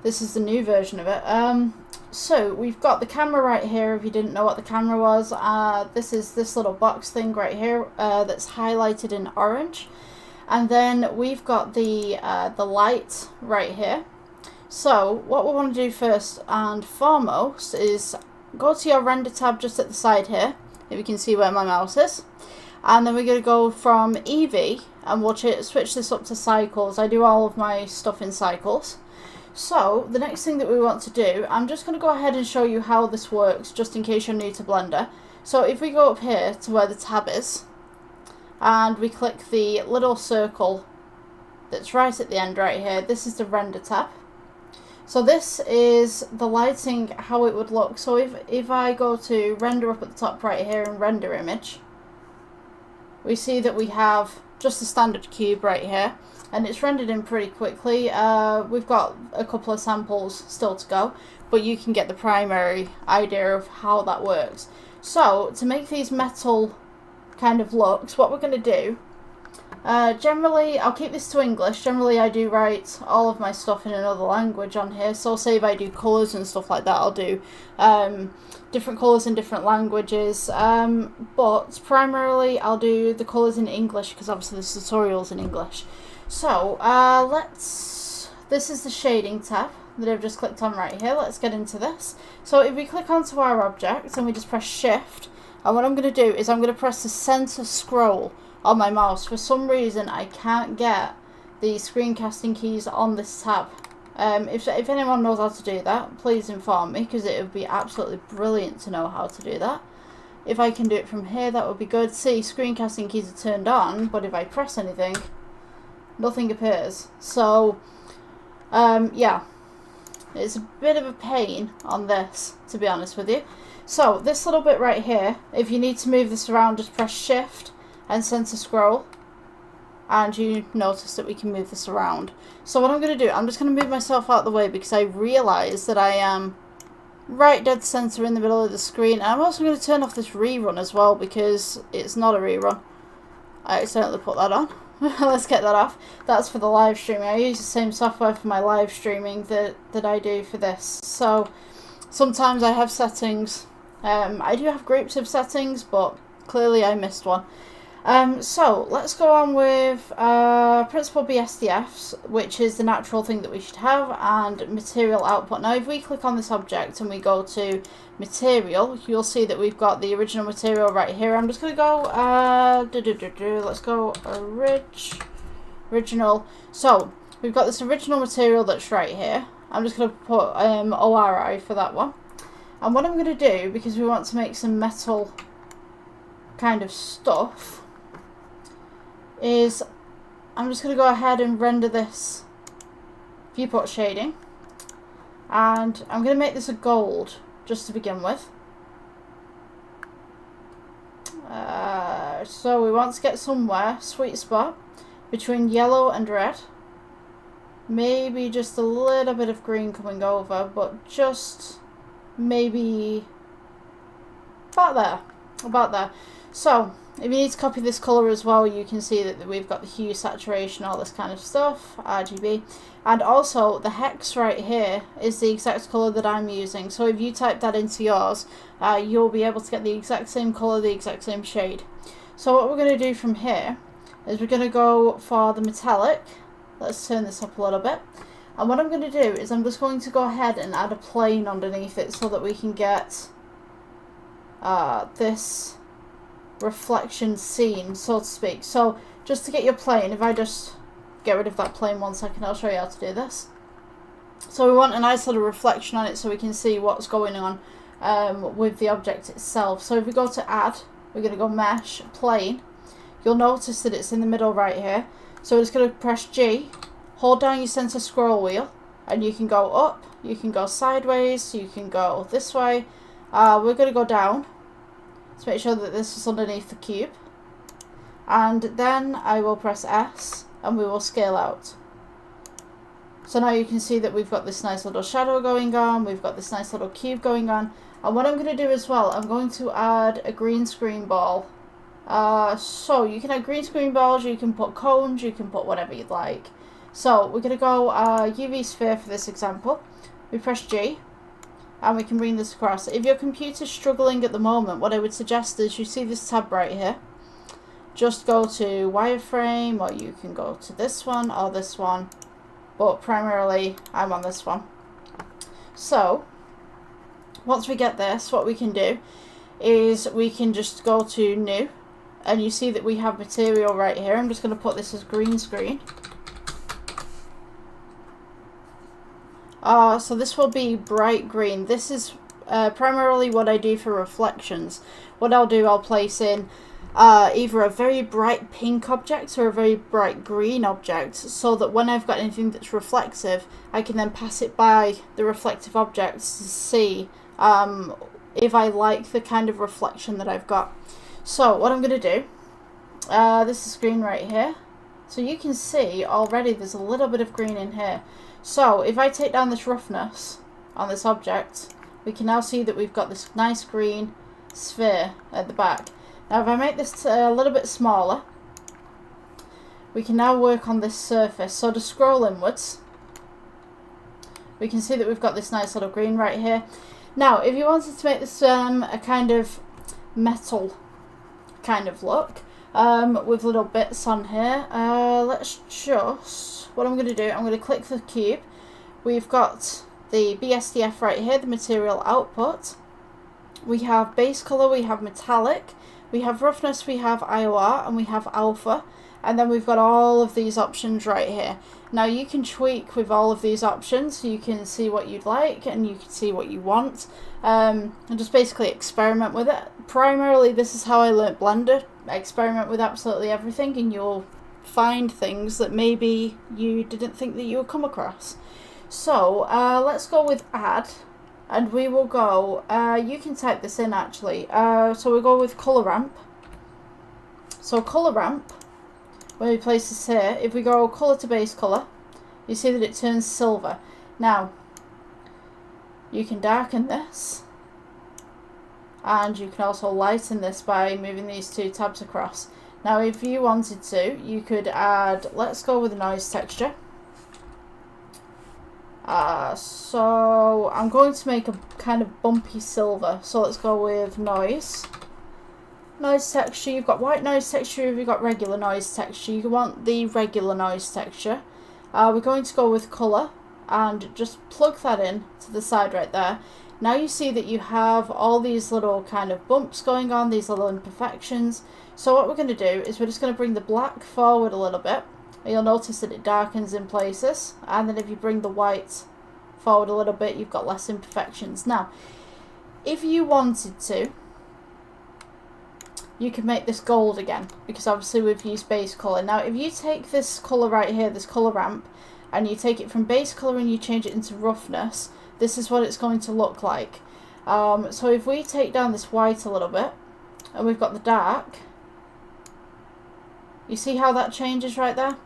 This is the new version of it. So we've got the camera right here, if you didn't know what the camera was. This is this little box thing right here that's highlighted in orange. And then we've got the light right here. So what we want to do first and foremost is go to your render tab just at the side here, if you can see where my mouse is. And then we're going to go from Eevee and we'll switch this up to cycles. I do all of my stuff in cycles. So the next thing that we want to do, I'm just going to go ahead and show you how this works just in case you're new to Blender. So if we go up here to where the tab is and we click the little circle that's right at the end right here, this is the render tab. So this is the lighting, how it would look. So if I go to render up at the top right here and render image, we see that we have just the standard cube right here, and it's rendered in pretty quickly. We've got a couple of samples still to go, but you can get the primary idea of how that works. So to make these metal kind of looks, what we're going to do, generally I'll keep this to English. Generally I do write all of my stuff in another language on here, so say if I do colours and stuff like that, I'll do different colours in different languages, but primarily I'll do the colours in English because obviously this tutorial's in English. So this is the shading tab that I've just clicked on right here. Let's get into this. So if we click onto our object and we just press shift, and what I'm going to do is I'm going to press the center scroll on my mouse. For some reason I can't get the screencasting keys on this tab. If anyone knows how to do that, please inform me, because it would be absolutely brilliant to know how to do that. If I can do it from here, that would be good. See, screencasting keys are turned on, but if I press anything, nothing appears. So yeah, it's a bit of a pain on this, to be honest with you. So this little bit right here, if you need to move this around, just press shift and center scroll, and you notice that we can move this around. So what I'm going to do, I'm just going to move myself out of the way because I realise that I am right dead center in the middle of the screen. And I'm also going to turn off this rerun as well because it's not a rerun. I accidentally put that on. Let's get that off. That's for the live streaming. I use the same software for my live streaming that I do for this. So sometimes I have settings. I do have groups of settings, but clearly I missed one. So let's go on with principal BSDFs, which is the natural thing that we should have, and material output. Now if we click on this object and we go to material, you'll see that we've got the original material right here. I'm just going to go, let's go original. So we've got this original material that's right here. I'm just going to put ORI for that one. And what I'm going to do, because we want to make some metal kind of stuff, is I'm just going to go ahead and render this viewport shading, and I'm going to make this a gold just to begin with. So we want to get somewhere, sweet spot, between yellow and red. Maybe just a little bit of green coming over, but just maybe about there. So if you need to copy this colour as well, you can see that we've got the hue, saturation, all this kind of stuff, RGB. And also the hex right here is the exact colour that I'm using. So if you type that into yours, you'll be able to get the exact same colour, the exact same shade. So what we're going to do from here is we're going to go for the metallic. Let's turn this up a little bit. And what I'm going to do is I'm just going to go ahead and add a plane underneath it so that we can get this reflection scene, so to speak. So just to get your plane, if I just get rid of that plane 1 second, I'll show you how to do this. So we want a nice little reflection on it so we can see what's going on with the object itself. So if we go to add, we're going to go mesh, plane. You'll notice that it's in the middle right here. So we're just going to press G, hold down your center scroll wheel, and you can go up, you can go sideways, you can go this way. We're going to go down to make sure that this is underneath the cube, and then I will press S and we will scale out. So now you can see that we've got this nice little shadow going on, we've got this nice little cube going on, and what I'm going to do as well, I'm going to add a green screen ball. So you can add green screen balls, you can put cones, you can put whatever you'd like. So we're going to go UV sphere for this example. We press G and we can bring this across. If your computer's struggling at the moment, what I would suggest is you see this tab right here. Just go to wireframe, or you can go to this one or this one, but primarily I'm on this one. So once we get this, what we can do is we can just go to new, and you see that we have material right here. I'm just going to put this as green screen. So this will be bright green. This is primarily what I do for reflections. What I'll do, I'll place in either a very bright pink object or a very bright green object, so that when I've got anything that's reflective, I can then pass it by the reflective objects to see if I like the kind of reflection that I've got. So what I'm going to do, this is green right here, so you can see already there's a little bit of green in here. So if I take down this roughness on this object, we can now see that we've got this nice green sphere at the back. Now if I make this a little bit smaller, we can now work on this surface. So to scroll inwards, we can see that we've got this nice little green right here. Now if you wanted to make this a kind of metal kind of look, with little bits on here, let's just, what I'm going to do, I'm going to click the cube. We've got the BSDF right here, the material output. We have base color, we have metallic, we have roughness, we have IOR, and we have alpha. And then we've got all of these options right here. Now you can tweak with all of these options, so you can see what you'd like and you can see what you want, and just basically experiment with it. Primarily this is how I learnt Blender. Experiment with absolutely everything and you'll find things that maybe you didn't think that you would come across. So let's go with add, and we will go, you can type this in actually, so we'll go with color ramp. So color ramp, when we place this here, if we go color to base color, you see that it turns silver. Now you can darken this, and you can also lighten this by moving these two tabs across. Now if you wanted to, you could add, let's go with a noise texture. So I'm going to make a kind of bumpy silver, so let's go with noise. Noise texture, you've got white noise texture, you've got regular noise texture. You want the regular noise texture. We're going to go with colour and just plug that in to the side right there. Now you see that you have all these little kind of bumps going on, these little imperfections. So what we're going to do is we're just going to bring the black forward a little bit. You'll notice that it darkens in places, and then if you bring the white forward a little bit, you've got less imperfections. Now if you wanted to, you can make this gold again, because obviously we've used base colour. Now if you take this colour right here, this colour ramp, and you take it from base colour and you change it into roughness, this is what it's going to look like. So if we take down this white a little bit, and we've got the dark, you see how that changes right there?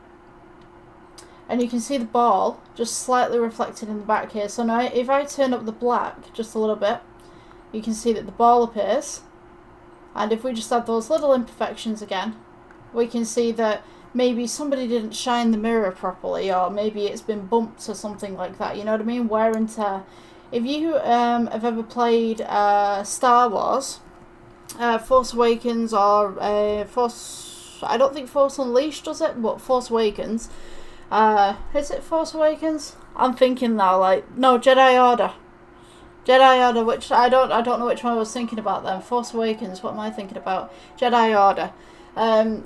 And you can see the ball just slightly reflected in the back here. So now if I turn up the black just a little bit, you can see that the ball appears. And if we just add those little imperfections again, we can see that maybe somebody didn't shine the mirror properly, or maybe it's been bumped or something like that. You know what I mean? Wear and tear. If you have ever played Star Wars, Force Awakens, or I don't think Force Unleashed does it, but Force Awakens. Is it Force Awakens? I'm thinking now, like, no, Jedi Order. Jedi Order, which I don't know which one I was thinking about then. Force Awakens, what am I thinking about? Jedi Order.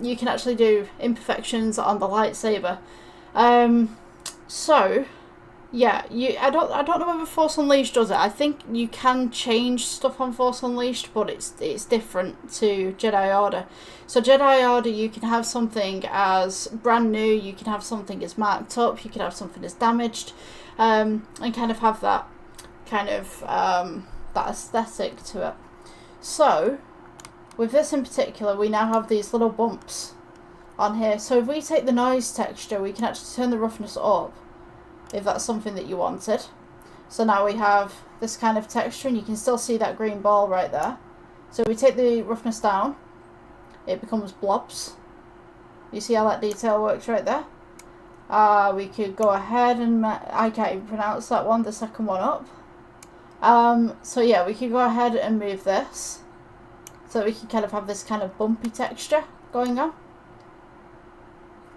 You can actually do imperfections on the lightsaber. So yeah, I don't know whether Force Unleashed does it. I think you can change stuff on Force Unleashed, but it's different to Jedi Order. So Jedi Order, you can have something as brand new, you can have something as marked up, you can have something as damaged, and kind of have that kind of that aesthetic to it. So with this in particular, we now have these little bumps on here. So if we take the noise texture, we can actually turn the roughness up, if that's something that you wanted. So now we have this kind of texture, and you can still see that green ball right there. So we take the roughness down, it becomes blobs. You see how that detail works right there? We could go ahead and, I can't even pronounce that one, the second one up. So yeah, we could go ahead and move this. So we can kind of have this kind of bumpy texture going on.